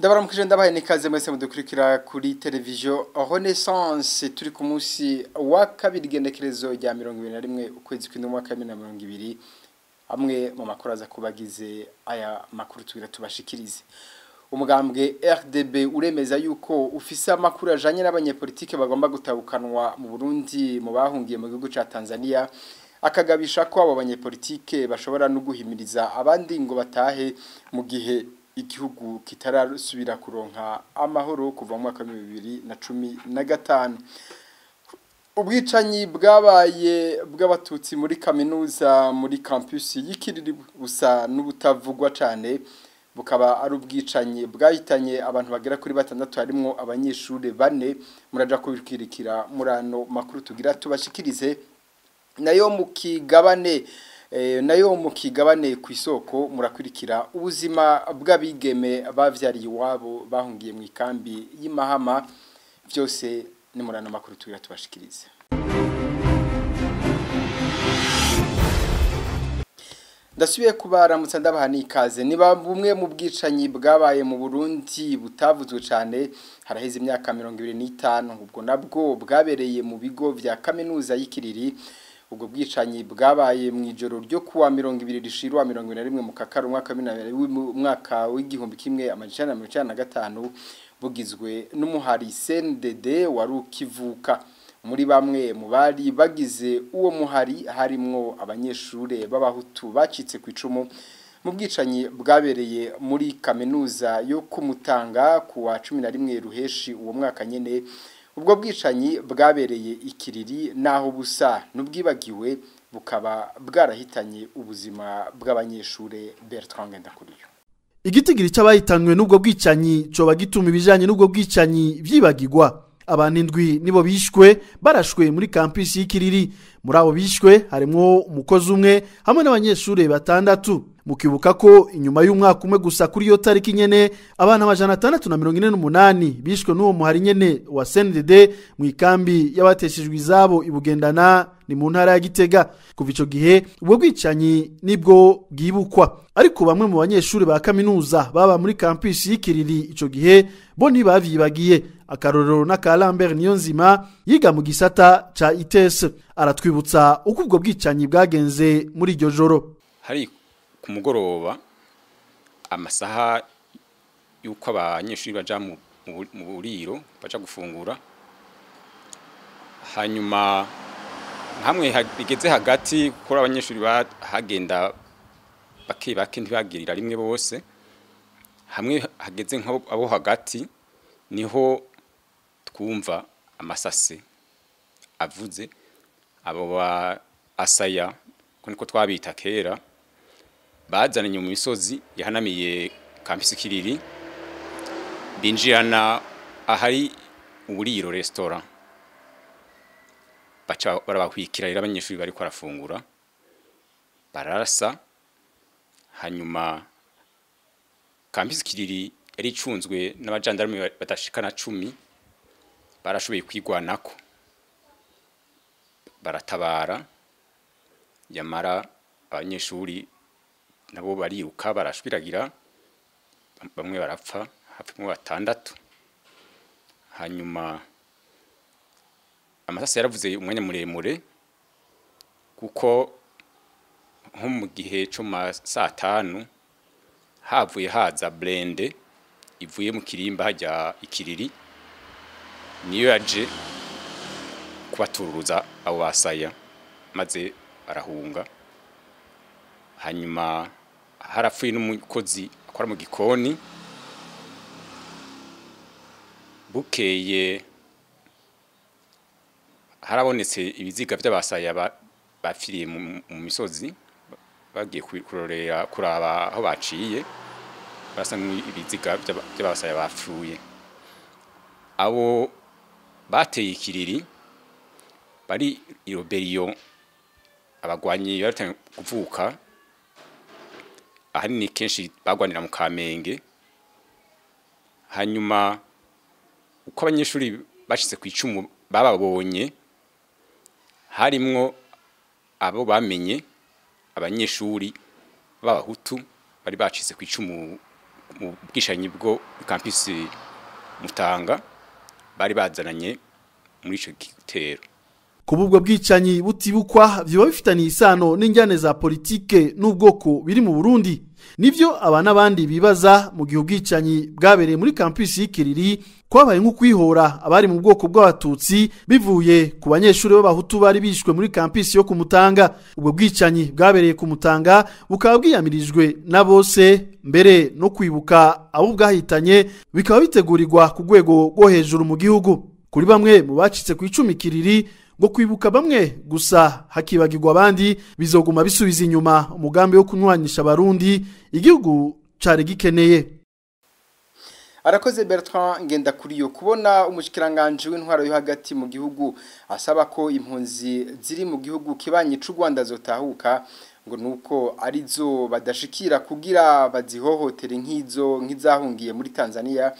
Ndabaramukije ndabaye nikaze mwese mudukurikira kuri televiziyo Renaissance turi ku munsi wa kabiri genekerezo rya 21 ukwezi kw'indwi mwaka 2020 amwe mu makuru aza kubagize aya makuru tugira tubashikirize. Umugambwe RDB uremeza yuko ufise amakuru ajanye n'abanyepolitike bagomba gutabukanwa mu Burundi mu bahungiye mu gihugu ca Tanzania akagabisha ko abo banyepolitike bashobora no guhimiriza abandi ngo batahe mu gihe igihugu kitarasubira kuronka amahoro kuva mu mwaka wa 2015. Ubwicanyi bwabaye bw'abatutsi muri kaminuza muri campus y'Ikiriri busa n'ubutavugwa cyane bukaba ari ubwicanyi bwahitanye abantu bagera kuri 6 harimo abanyeshuri 4 muraja kubikirikira murano makuru tugira tubashikirize nayo mu kigabane ku isoko murakurikira ubuzima bw'abigeme bavyariye iwabo bahungiye mu ikambi y'Imahama byose ni murano makuru tugira tubashikirize. Ndasubiye kubaramutsa ndabahani ikaze niba bumwe mu bwicanyi bwabaye mu Burundi butavuzwe cyane haraheze imyaka 25 ubwo nabwo bwabereye mu bigo vya kaminuza y'Ikiriri. Ubwo bwicanyi bwabaye mu ijoro ryo kuwa 20 rishirwa 21 mu Kakaro mwaka w'igihumbi kimwe amajana 1995 bugizwe n'umuhari CNDD warukivuka. Muri bamwe mu bari bagize uwo muhari harimwo abanyeshure b'abahutu bacitse ku icumu mu bwicanyi bwabereye muri kaminuza yo kumutanga kuwa 11 ruheshi uwo mwaka nyene. Ubwo bwicanyi bwabereye Ikiriri naho busa n'ubwibagiwe bukaba bwarahitanye ubuzima bw'abanyeshure Bertrand Ngendakuriyo. Igitigiri c'abahitanwe n'ubwo bwicanyi coba gituma ibijanye n'ubwo bwicanyi vyibagirwa. Abantu indwi nibo bishwe barashwe muri campus y'Ikiriri. Muri abo bishwe harimo umukozi umwe hamwe n'abanyeshure 6. Mukibuka ko inyuma y'umwaka umwe gusa kuri yo tariki nyene abana 648 bishwe n'uwo muhari nyene wa CNDD mu ikambi y'abateshejwe izabo ibugendana ni mu ntara ya Gitega. Kuva ico gihe ubwo bwicanyi nibwo bwibukwa, ariko bamwe mu banyeshure ba kaminuza baba muri campus y'Ikiriri ico gihe bo ntibavyibagiye. Akarorero na Lambert Niyonzima yiga mu gisata ca ITS aratwibutsa uko ubwo bwicanyi bwagenze muri iryo joro. Hari ku mugoroba amasaha yuko abanyeshuri baja mu buriro baja gufungura, hanyuma hamwe bigeze hagati kuri abanyeshuri bahagenda bake ntibagirira rimwe bose, hamwe hageze nk'abo hagati niho twumva amasase avuze. Abo ba asaya niko twabita kera bazananye mu misozi yahanamiye campus Kiriri binjirana ahari uburiro restaurant baca barabahwikira ira abanyeshuri bari ko arafungura bararasa. Hanyuma campus Kiriri yari icunzwe n'abajandarume batashikana 10 barashoboye kwigwanako baratabara yamara abanyeshuri nabo bariruka barashwiragira bamwe barapfa hapfumwe 6. Hanyuma amasase yaravuze umwanya muremure kuko nko mu gihe cyo saa 5 havuye haza blende ivuye mu kirimba hajya Ikiriri niyo yaje kubatururuza abo basaya maze arahunga. Hanyuma harapfuye n'umukozi akora mu gikoni. Bukeye harabonetse ibiziga by'abasaya bafiriye mu misozi bagiye kurorera kuraba aho baciye basanga ibiziga by'abasaya bapfuye. Abo bateye Ikiriri bari iroberiyo abagwanyi baratanga kuvuka ahanini kenshi bagwanira mu Kamenge. Hanyuma uko abanyeshuri bashitse ku icumu bababonye harimwo abo bamenye abanyeshuri b'abahutu bari bacitse ku icumu mu bwishanyi bwo campus Mutanga bari bazananye muri ico gitero. Kububwo bwicanyi butibukwa byo bifitaniye isano n'injyane za politike n'ubwoko biri mu Burundi. Nivyo abana bandi bibaza mu gihe ubwicanyi bwabereye muri campus y'Ikiriri kwabaye nko kwihora abari mu bwoko bw'abatutsi bivuye ku banyeshuri b'abahutu bari bishwe muri campus yo kumutanga. Ubwo bwicanyi bwabereye kumutanga bukaba bwiyamirijwe na bose, mbere no kwibuka abo bwahitanye bikaba bitegurirwa ku rwego rwo hejuru mu gihugu. Kuri bamwe mu bacitse ku 10 Kiriri ngo kwibuka bamwe gusa hakibagirwa abandi bizoguma bisubiza inyuma umugambi wo kunywanisha abarundi igihugu cari gikeneye. Arakoze Bertrand Ngendakuriyo. Kubona umushikiranganje w'intwaro yo hagati mu gihugu asaba ko impunzi ziri mu gihugu kibanye c'u Rwanda zotahuka ngo nuko arizo badashikira kugira bazihohotere nk'izahungiye muri Tanzania,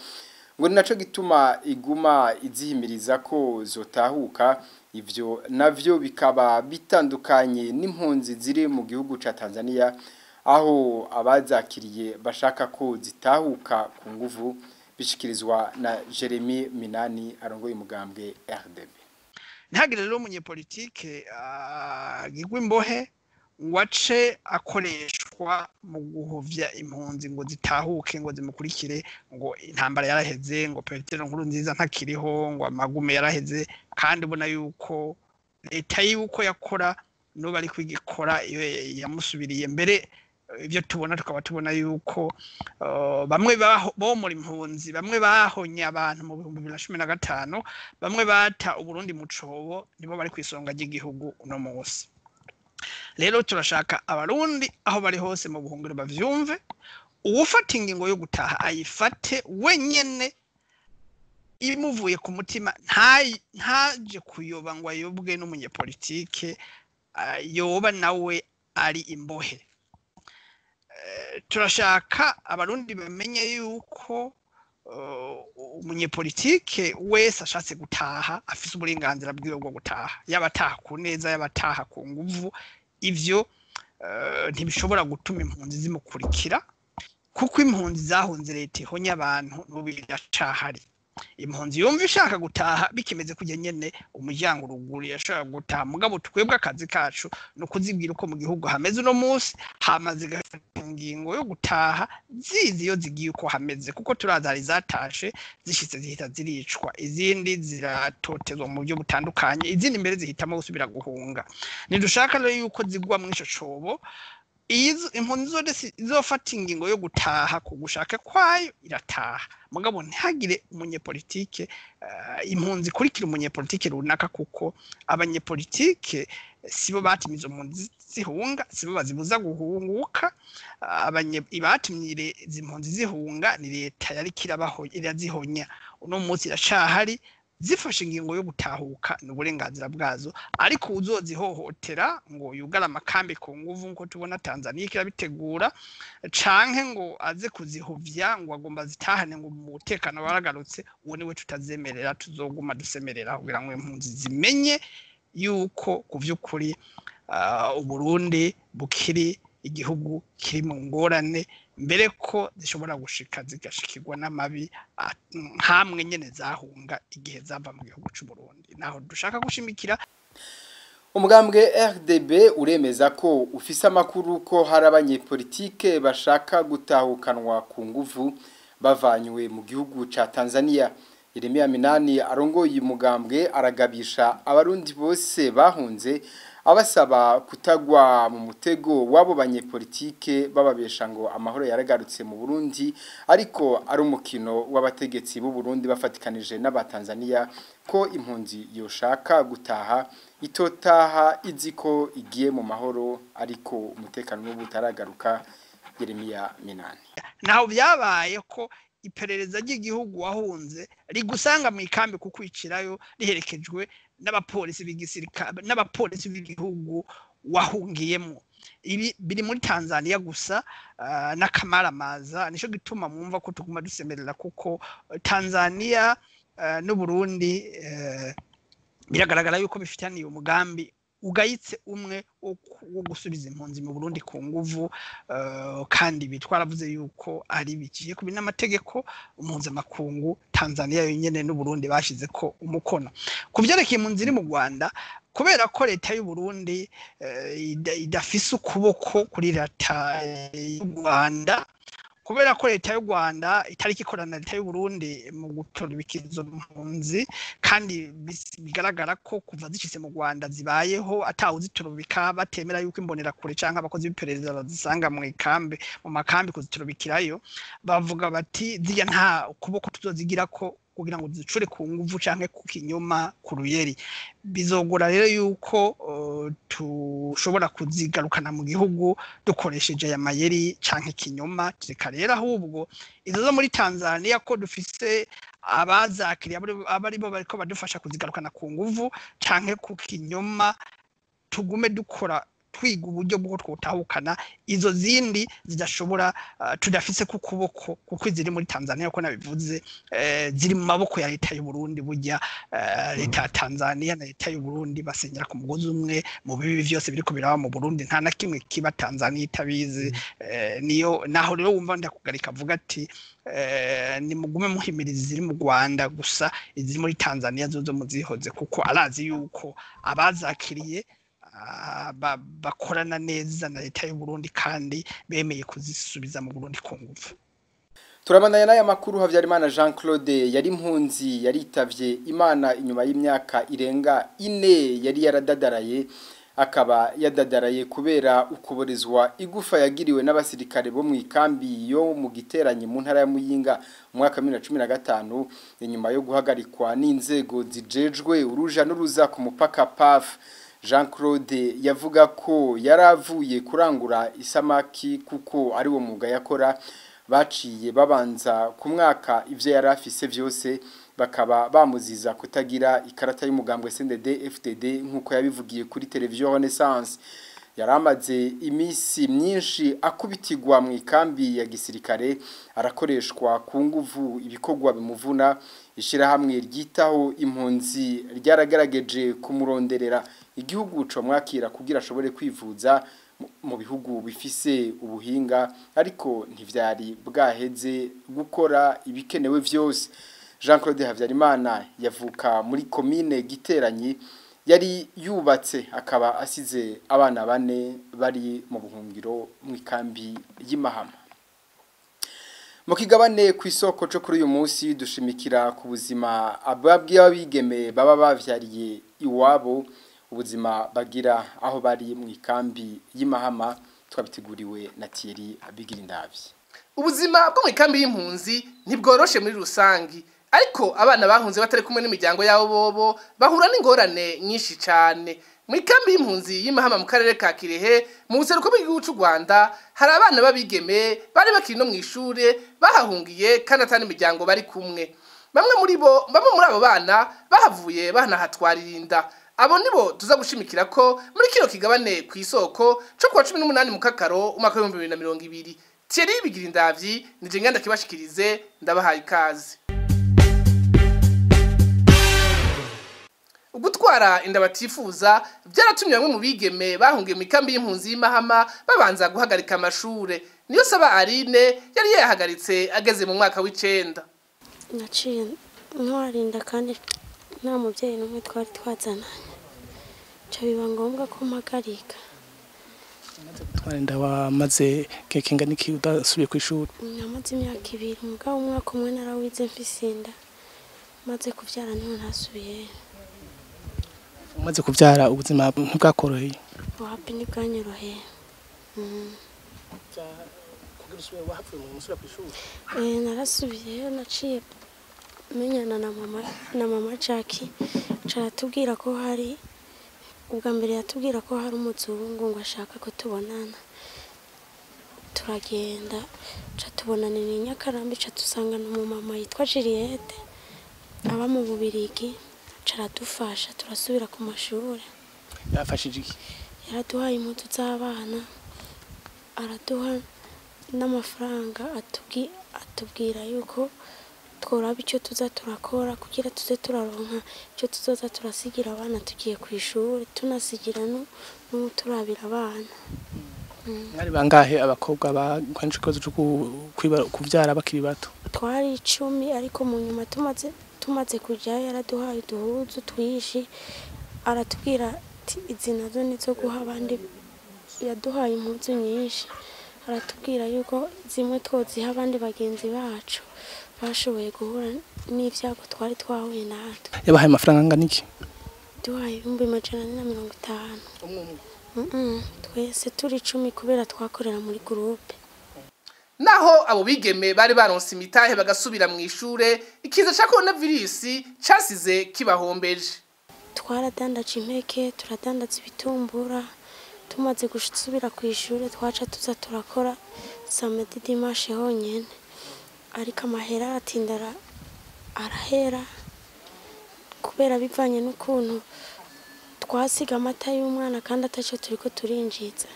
ngo naco gituma iguma izihimiriza ko zotahuka. Ivyo navyo bikaba bitandukanye n'impunzi ziri mu gihugu ca Tanzania aho abazakiriye bashaka ko zitahuka ku nguvu, bishikirizwa na Jeremy Minani arongoye umugambwe RDB. Ntagire rero umunyepolitike gigwa imbohe wace akoreshwa mu guhovya impunzi ngo zitahuke ngo zimukurikire, ngo intambara yaraheze, ngo Petero Nkurunziza ntakiriho, ngo amagume yaraheze, kandi ubona yuko leta yuko yakora no bari kwigikora iyo yamusubiriye mbere. Ibyo tubona tukaba tubona yuko bamwe bo muri impunzi, bamwe bahonya abantu mu 2015, bamwe bata Uburundi mu cobo, nibo bari kwisonga ry'igihugu uno munsi. Rero turashaka abarundi aho bari hose mu buhungiro bavyumve, uwufata ingingo yo gutaha ayifate wenyene imuvuye ku mutima, ntaje kuyoba ngo ayobwe n'umunyepolitike yoba nawe ari imbohe. Turashaka abarundi bamenye yuko umunyepolitike wese ashatse gutaha afise uburenganzira bwiwe bwo gutaha, yabataha ku neza, yabataha ku nguvu. Ivyo ntibishobora gutuma impunzi zimukurikira, kuko impunzi zahunze leta ihonya abantu n'ubiracahari. Impunzi yumva ishaka gutaha bikimeze kujya nyene umuryango uruguru yashaka gutaha, mugabo twebwe akazi kacu no kuzibwira uko mu gihugu hameze uno munsi, hamaze ingingo yo gutaha zizi yo zigiye uko hameze, kuko turazari zatashe zishitse zihita ziricwa, izindi ziratotezwa mu buryo butandukanye, izindi mbere zihitamo gusubira guhunga. Nidushaka rero yuko zigwa mu ico cobo, impunzi zose izofata ingingo yo gutaha ku gushaka kwayo irataha, mugabo ntihagire umunyepolitike impunzi kurikira umunyepolitike runaka, kuko abanyepolitike sibo batimiza impunzi zihunga, sibo bazibuza guhunguka. Ibatumye impunzi zihunga ni leta yari kirabaho irazihonya, uno munsi iracahari zifashe ingingo yo gutahuka n'uburenganzira bwazo, ariko uzozihohotera ngo yugara amakambi ku nguvu nko tubona Tanzania kirabitegura, canke ngo aze kuzihovya ngo agomba zitahane ngo umutekano waragarutse, uwo niwe tutazemerera, tuzoguma dusemerera kugira ngo impunzi zimenye yuko kuvyukuri Uburundi bukiri igihugu kiri mu ngorane, mbere ko zishobora gushika zigashikirwa n'amabi hamwe nyene zahunga igihe zava mu gihugu c'u Burundi. Naho dushaka gushimikira. Umugambwe RDB uremeza ko ufise amakuru ko hari abanyepolitike bashaka gutahukanwa ku nguvu bavanywe mu gihugu ca Tanzania. Jeremy Minani arongoye umugambwe aragabisha abarundi bose bahunze, abasaba kutagwa mu mutego wabo banyepolitike bababesha ngo amahoro yaragarutse mu Burundi, ariko ari umukino w'abategetsi b'u Burundi bafatikanije n'abatanzania, ko impunzi yoshaka gutaha itotaha iziko igiye mu mahoro, ariko umutekano n'ubutaragaruka. Jeremy Minani naho byabaye ko iperereza ry'igihugu wahunze rigusanga mu ikambi kukwicirayo riherekejwe n'abapolisi b'igisirikare n'abapolisi b'igihugu wahungiyemo. Ibi biri muri Tanzania gusa n'akamaramaza, nico gituma mwumva ko tuguma dusemerera, kuko Tanzania n'u Burundi biragaragara yuko bifitaniye umugambi ugayitse umwe wo gusubiza impunzi mu Burundi ku nguvu kandi bitwaravuze yuko ari bigiye kubi n'amategeko mpuzamakungu Tanzania yonyene n'u Burundi bashize ko umukono kuvyerekeye impunzi iri mu Rwanda kubera ko leta y'u Burundi idafise ukuboko kuri leta y'u Rwanda kubera ko leta y'u Rwanda itariki ikorana leta y'u Burundi mu gutora ibikizo mpunzi kandi bigaragara ko kuva zishitse mu Rwanda zibayeho atawuziturubika batemera yuko imbonera kure canke abakozi b'iperereza bazisanga mu makambi kuziturubikirayo bavuga bati ziya nta kuboko tuzozigira ko kugira ngo zicure ku nguvu canke ku kinyoma ku ruyeri bizogora rero yuko tushobora kuzigarukana mu gihugu dukoresheje aya mayeri canke kinyoma reka rero ahubwo izo zo muri Tanzania ko dufise abazakiriye abari bo bariko badufasha kuzigarukana ku nguvu canke ku kinyoma tugume dukora twiga uburyo bwo twotahukana izo zindi zidashobora tudafise ku kuboko kuko ziri muri Tanzania ko nabivuze ziri mu maboko ya leta y'u Burundi burya leta ya Tanzania na leta y'u Burundi basenyera ku mugozi umwe mu bibi byose biriko biraba mu Burundi nta na kimwe kiba Tanzania itabizi niyo naho rero wumva ndakugarika avuga ati ni mugume muhimiriza ziri mu Rwanda gusa iziri muri Tanzania zozo muzihoze kuko arazi yuko abazakiriye bakorana neza na leta y'u Burundi kandi bemeye kuzisubiza mu Burundi ku nguvu. Turabandanya n'aya makuru Havyarimana Jean Claude yari impunzi yaritavye Imana inyuma y'imyaka irenga 4 yari yaradadaraye akaba yadadaraye kubera ukuborezwa igufa yagiriwe n'abasirikare bo mu ikambi yo mu giteranye mu ntara ya Muyinga mu mwaka 2015 inyuma yo guhagarikwa n'inzego zijejwe uruja n'uruza ku mupaka PAF. Jean Claude yavuga ko yaravuye kurangura isamaki kuko ari wo muga yakora baciye babanza ku mwaka ivyo yarafise vyose bakaba bamuziza kutagira ikarata y'umugambwe CNDD FDD nkuko yabivugiye kuri televiziyo Renaissance. Yaramaze imisi myinshi akubitigwa mu ikambi ya gisirikare arakoreshwa ku nguvu ibikogwa bimuvuna ishirahamwe ryitaho impunzi ryaragerageje kumuronderera igihugu co mwakira kugira ashobore kwivuza mu bihugu bifise ubuhinga ariko ntivyari bwaheze gukora ibikenewe vyose. Jean Claude Havyarimana yavuka muri commune Giteranyi yari yubatse akaba asize abana 4 bari mu buhungiro mu ikambi y'Imahama. Mu kigabane ku isoko cyo kuri uyu munsi dushimikira ku buzima ababw'abigeme baba bavyariye iwabo ubuzima bagira aho bari mu ikambi y'Imahama twabiteguriwe na Thierry Abigirindavye. Ubuzima bwo mu ikambi y'impunzi ntibworoshe muri rusangi ariko abana bahunze batari kumwe n'imiryango yabo bobo bahura n'ingorane nyinshi cyane. Mu ikambi y'impunzi y'Imahama mu karere ka Kirehe mu buseruko bw'igihugu cy'u Rwanda hari abana babigeme bari bakiri no mu ishure bahahungiye kandi atari imiryango bari kumwe. Bamwe muri abo bana bahavuye banahatwaririnda. Abo nibo tuza gushimikira ko muri kino kigabane ku isoko cyo kuwa 18 mu kakaro umwaka wa 2020. Thierry Bigirindavyi nije nganda kibashikirize ndabahaye ikaze. Ugutwara inda batifuza byaratumye bamwe mu bigeme bahungiye mu ikambi y'impunzi y'Imahama babanza guhagarika amashure. Niyo saba Aline yari yahagaritse ageze mu mwaka w'9. Naciye ntwarinda kandi nta mubyeyi n'umwe twari twazananye. Cyo biba ngombwa ko mpagarika. Twarinda wamaze kekinga niki udasubiye ku ishuri. Namaze imyaka 2 umugabo umwaka umwe narawize mfisinda. Maze kuvyara none ntasubiye. Umaze kuvyara ubuzima ntibwakoroheye. Wapi nibwanyoroheye. Kugira usubire wahapfuye mu musura ku ishuri. Narasubiye naciye menyana na mama Jackie caratubwira ko hari ubwa mbere yatubwira ko hari umuzungu ngo ashaka ko tubonana. Turagenda catubonana ni Nyakarambi catusangana mu mama yitwa Juliette aba mu Bubirigi caradufasha turasubira ku mashuri. Yafashije iki? Yaraduhaye impuzu z'abana araduha n'amafaranga atubwira yuko tworaba icyo tuza turakora kugira tuze turaronka icyo tuzoza turasigira abana tugiye ku ishuri tunasigira n'umuturabira abana. Mwari bangahe abakobwa bakwanije ikibazo cyo kuvyara bakiri bato? Twari 10 ariko mu nyuma tumaze kujyayo yaraduhaye uduhuzu twishi aratubwira ati izi nazo nizo guha abandi, yaduhaye impuzu nyinshi aratubwira yuko zimwe twoziha abandi bagenzi bacu bashoboye guhura n'ivyago twari twahuye natwe. Yabahaye amafaranga angana iki? Duhaye 150. Twese turi 10 kubera twakorera muri groupe. Naho abo bigeme bari baronse imitahe bagasubira mu ishure, ikiza ca coronavirus casize kibahombeje. Twaradandaje impeke, turadandaza ibitumbura, tumaze gusubira ku ishure twaca tuza turakora samedi dimanche honyene, ariko amahera atindara arahera kubera bivanye n'ukuntu twasiga amata y'umwana kandi ataco turiko turinjiza.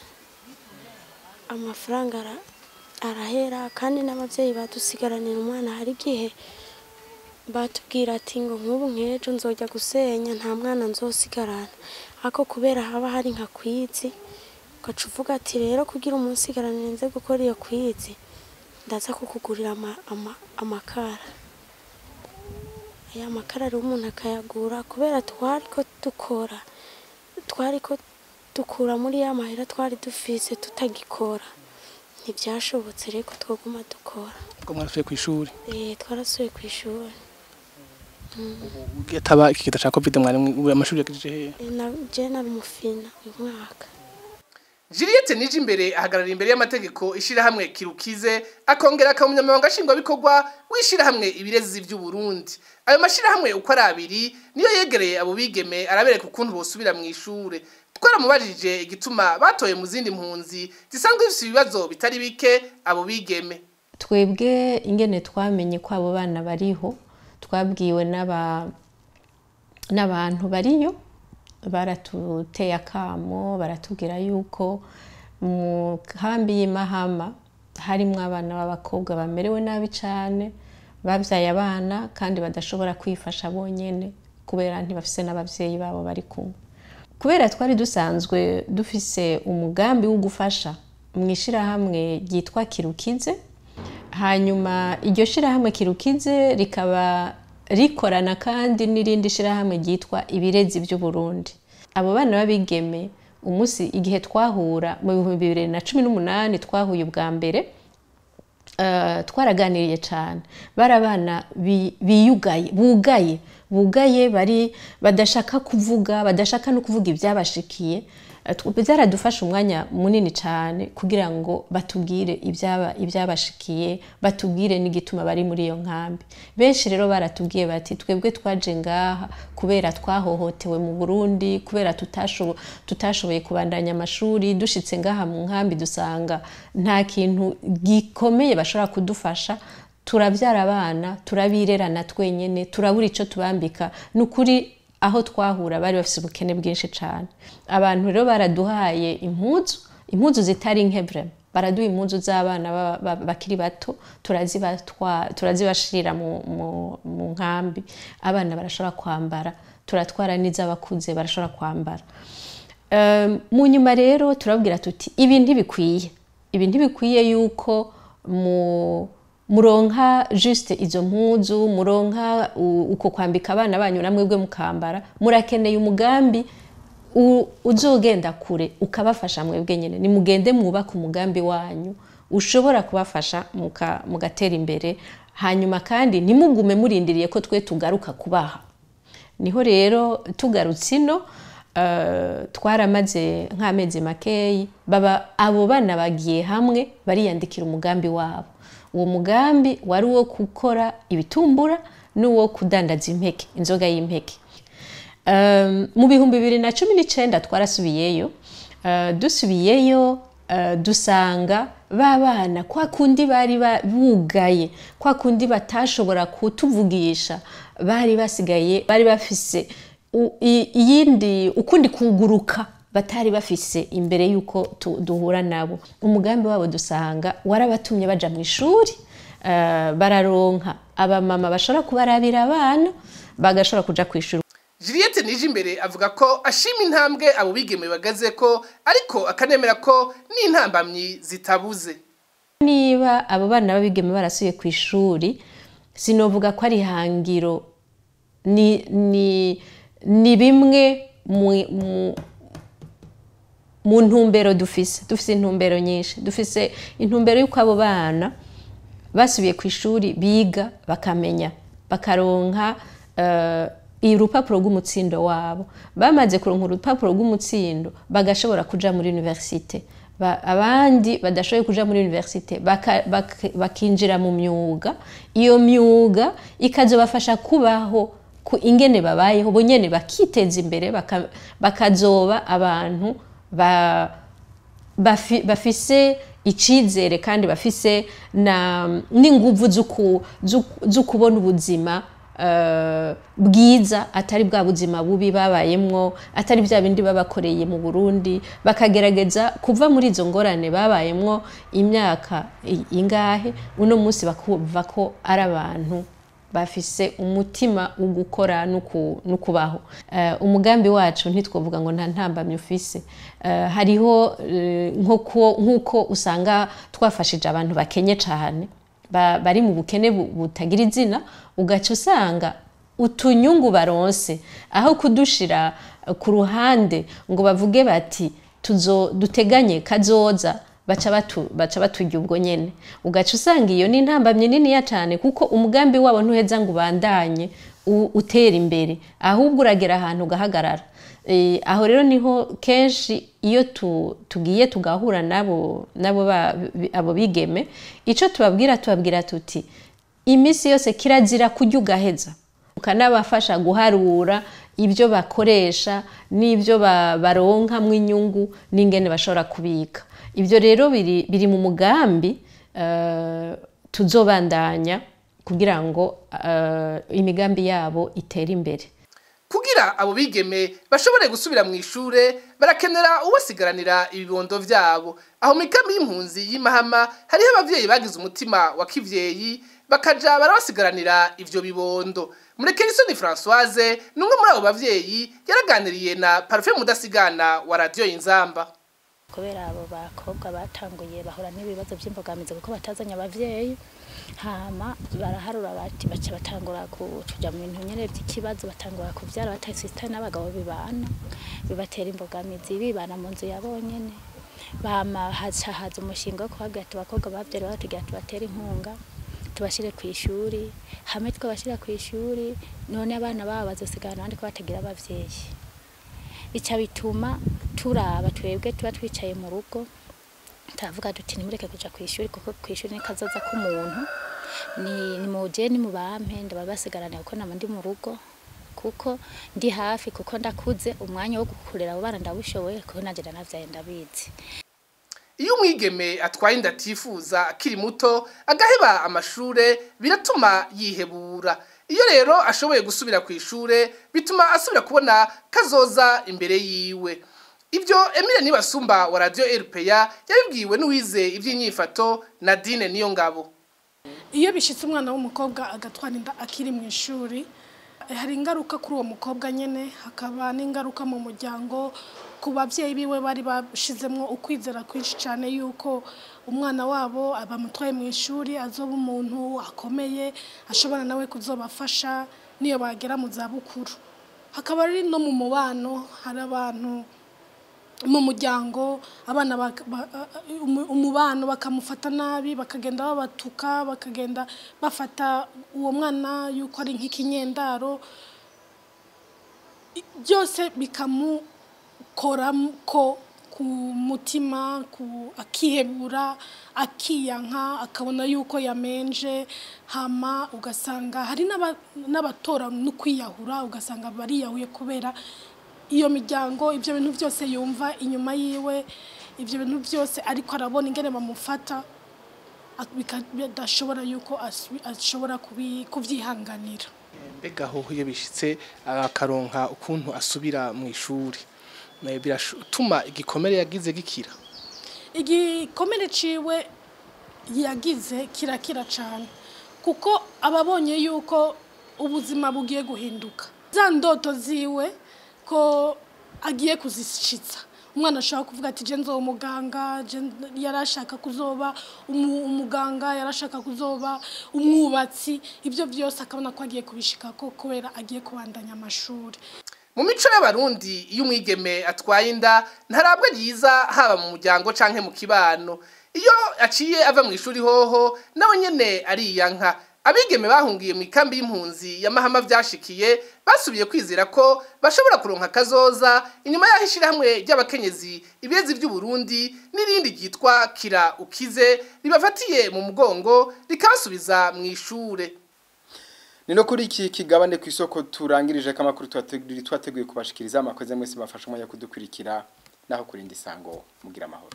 Amafaranga arahera kandi n'abavyeyi badusigaranira umwana. Hari igihe batubwira ati ngo nk'ubu nk'ejo nzojya gusenya nta mwana nzosigarana, ariko kubera haba hari nka kwizi ugaca uvuga ati rero kugira umunsigaranire nze gukora iyo kwizi ndaza kukugurira amakara. Aya makara rero umuntu akayagura kubera twariko dukura muri ya mahera twari dufise tutagikora, ntibyashobotse rero twoguma dukora. Ubwo mwarasuye ku ishuri? Twarasuye ku ishuri. Ugitaba ikigita ca Covid mwari amashuri yakije hehe? Je nari umufina uyu mwaka. Juliette Nijimbere ahagarara imbere y'amategeko ishirahamwe Kirukize, akongera akamunyamabanga nshingwabikorwa w'ishirahamwe ibirezi vy'u Burundi. Ayo mashirahamwe uko ari abiri niyo yegereye abo bigeme arabereka ukuntu bosubira mu ishure. Twaramubajije igituma batoye mu zindi mpunzi zisanzwe zifite ibibazo bitari bike abo bigeme. Twebwe ingene twamenye ko abo bana bariho, twabwiwe n'abantu bariyo, baratuteye akamo baratubwira yuko mu kambi y'Imahama harimwo abana b'abakobwa bamerewe nabi cyane, babyaye abana kandi badashobora kwifasha bonyene kubera ntibafise n'abavyeyi babo bari kumwe. Kubera twari dusanzwe dufise umugambi wo gufasha mu ishirahamwe ryitwa Kirukize, hanyuma iryo shirahamwe Kirukize rikaba rikorana kandi n'irindi shirahamwe ryitwa ibirezi by'u Burundi. Abo bana babigeme umunsi igihe twahura mu 2018 twahuye ubwa mbere, twaraganiriye cyane. Barabana bugaye bari badashaka kuvuga, badashaka no kuvuga ibyabashikiye. Byaradufasha umwanya munini cyane kugira ngo batubwire ibyabashikiye, batubwire n'igituma bari muri iyo nkambi. Benshi rero baratubwiye bati twebwe twaje ngaha kubera twahohotewe mu Burundi, kubera tutashoboye kubandanya amashuri, dushitse ngaha mu nkambi dusanga nta kintu gikomeye bashobora kudufasha, turabyara abana, turabirerana twenyene, turabura ico tubambika. Nukuri aho twahura bari bafise ubukene bwinshi cyane. Abantu rero baraduhaye impuzu zitari nkevre, baraduha impuzu z'abana bakiri bato, turazibashirira mu nkambi, abana barashobora kwambara, turatwara n'iz'abakuze barashobora kwambara. Mu nyuma rero turabwira tuti ibi ntibikwiye yuko muronka juste izo mpuzu, muronka uko kwambika abana banyu namwebwe mukambara, murakeneye umugambi uzogenda kure ukabafasha mwebwe nyene. Ni mugende mwubaka umugambi wanyu ushobora kubafasha mugatera imbere, hanyuma kandi ntimugume murindiriye ko twe tugaruka kubaha. Niho rero tugarutse ino, twaramaze nk'amezi makeyi, abo bana bagiye hamwe bariyandikira umugambi wabo. Uwo mugambi wari uwo gukora ibitumbura n'uwo kudandaza impeke, inzoga y'impeke. Mu 2019 twarasubiyeyo, dusubiyeyo dusanga babana kwa kundi bari bugaye, kwa kundi batashobora kutuvugisha, bari basigaye, bari bafise ukundi kuguruka batari bafise imbere yuko duhura nabo. Umugambi wabo dusanga warabatumye baja mu ishuri, bararonka abamama bashobora kubarabira abana bagashobora kuja kwishura. Juliette Nijimbere avuga ko ashima intambwe abo bigeme bagaze ko ariko akanemera ko n'intambamyi zitabuze. Niba abo bana babigeme barasuye ku ishuri sinovuga ko ari hangiro ni bimwe mu ntumbero dufise intumbero nyinshi, dufise intumbero y'uko abo bana basubiye ku ishuri biga bakamenya bakaronka urupapuro rw'umutsindo wabo, bamaze kuronka urupapuro rw'umutsindo bagashobora kuja muri universite, abandi badashoboye kuja muri universite bakinjira mu myuga, iyo myuga ikazobafasha kubaho ingene babayeho bonyene bakiteza imbere bakazoba abantu bafise icizere kandi bafise n'inguvu zo kubona ubuzima bwiza atari bwa buzima bubi babayemwo, atari bya bindi babakoreye mu Burundi, bakagerageza kuva muri izo ngorane babayemwo imyaka ingahe, uno munsi bakuva ko ari abantu bafise umutima wo gukora no kubaho. Umugambi wacu ntitwovuga ngo nta ntambamye ufise, hariho nkuko usanga twafashije abantu bakenye cyane bari mu bukene butagira izina, ugaca usanga utunyungu baronse aho kudushira ku ruhande ngo bavuge bati duteganye kazoza baca batujya ubwo nyene, ugaca usanga iyo ni intambamye niniya cyane kuko umugambi wabo ntuheza ngo ubandanye utera imbere, ahubwo uragera ahantu ugahagarara. Aho rero niho kenshi iyo tugiye tugahura nabo abo bigeme, ico tubabwira tuti imisi yose kirazira kujya ugaheza, ukanabafasha guharura ibyo bakoresha n'ibyo baronka mu inyungu n'ingene bashobora kubika. Ibyo rero biri mu mugambi tuzobandanya kugira ngo imigambi yabo itere imbere. Kugira abo bigeme bashobore gusubira mu ishure barakenera ubasigaranira ibibondo vyabo. Aho mu kambi y'impunzi y'Imahama hariho abavyeyi bagize umutima wa kivyeyi bakaja barabasigaranira ivyo bibondo. Murekerisoni Françoise numwe muri abo bavyeyi yaraganiriye na Parfait Mudasigana wa Radio Inzamba. Kubera abo bakobwa batanguye bahura n'ibibazo by'imbogamizi kuko batazanya abavyeyi, hama baraharura bati baca batangura kuja mu bintu nyene by'ikibazo, batangura kuvyara batasita n'abagabo bibana bibatera imbogamizi, bibana mu nzu yabonyene. Bama haza umushinga wo kuhabwira ati abakobwa bavyara batugira tubatera inkunga tubashire ku ishuri, hamwe twabashira ku ishuri none abana babo bazosigana abandi ko batagira abavyeyi. Ica bituma turaba twebwe tuba twicaye mu rugo tavuga duti nimureke kuja ku ishuri kuko ku ishuri ni kazaza k'umuntu, ni muje ni mubampe ndabasigarana kuko nama ndi mu rugo kuko ndi hafi kuko ndakuze umwanya wo gukurera abo bana ndabushoboye kuko nanje navyaye ndabizi. Iyo umwigeme atwaye indatifuza akiri muto agaheba amashure biratuma yihebura. Iyo rero ashoboye gusubira ku ishure bituma asubira kubona kazoza imbere yiwe. Ibyo Emile Nibasumba wa Radio RPA yabibwiwe n'uwize iby'inyifato Nadine Niyongabo. Iyo bishitse umwana w'umukobwa agatwara inda akiri mu ishuri, hari ingaruka kuri uwo mukobwa nyene, hakaba n'ingaruka mu muryango ku bavyeyi biwe bari bashizemwo ukwizera kwinshi cyane yuko umwana wabo abamutwaye mu ishuri azoba umuntu akomeye ashobora nawe kuzobafasha niyo bagera mu zabukuru. Hakaba ari no mu mubano, hari abantu mu muryango abana umubano bakamufata nabi, bakagenda babatuka, bakagenda bafata uwo mwana yuko ari nk'ikinyendaro, byose bikamukora ko ku mutima, akihebura, akiyanka, akabona yuko yamenje, hama ugasanga hari n'abatora no kwiyahura, ugasanga bariyahuye kubera iyo miryango, ibyo bintu byose yumva inyuma yiwe, ibyo bintu byose ariko arabona ingene bamufata bidashobora yuko ashobora kubyihanganira. Mbega aho iyo bishitse akaronka ukuntu asubira mu ishuri biratuma igikomere yagize gikira. Igikomere ciwe yagize kirakira cyane kuko ababonye yuko ubuzima bugiye guhinduka za ndoto ziwe ko agiye kuzishitsa umwana ashaka kuvuga ati je nzo umuganga yarashaka kuzoba umuganga yarashaka kuzoba umwubatsi ibyo byose akabona ko agiye kubishika ko kubera agiye kubandanya amashuri mu mico y'abarundi iyo umwigeme atwaye inda ntarabwo yiza haba mu muryango canke mu kibano iyo aciye ava mu ishuri hoho nawe nyene ariyanka abigeme bahungiye mu ikambi y'impunzi ya Mahama vyashikiye basubiye kwizera ko bashobora kuronka kazoza inyuma y'ahishira hamwe ry'abakenyezi ibezi by'u Burundi n'irindi ryitwa Kira Ukize ribafatiye mu mugongo rikabasubiza mu ishure. Nino kuri iki kigabane ku isoko turangirije kamakuru twateguye kubashikiriza amakoze mwese bafasha umwanya kudukurikira naho kurinda isango mugira amahoro.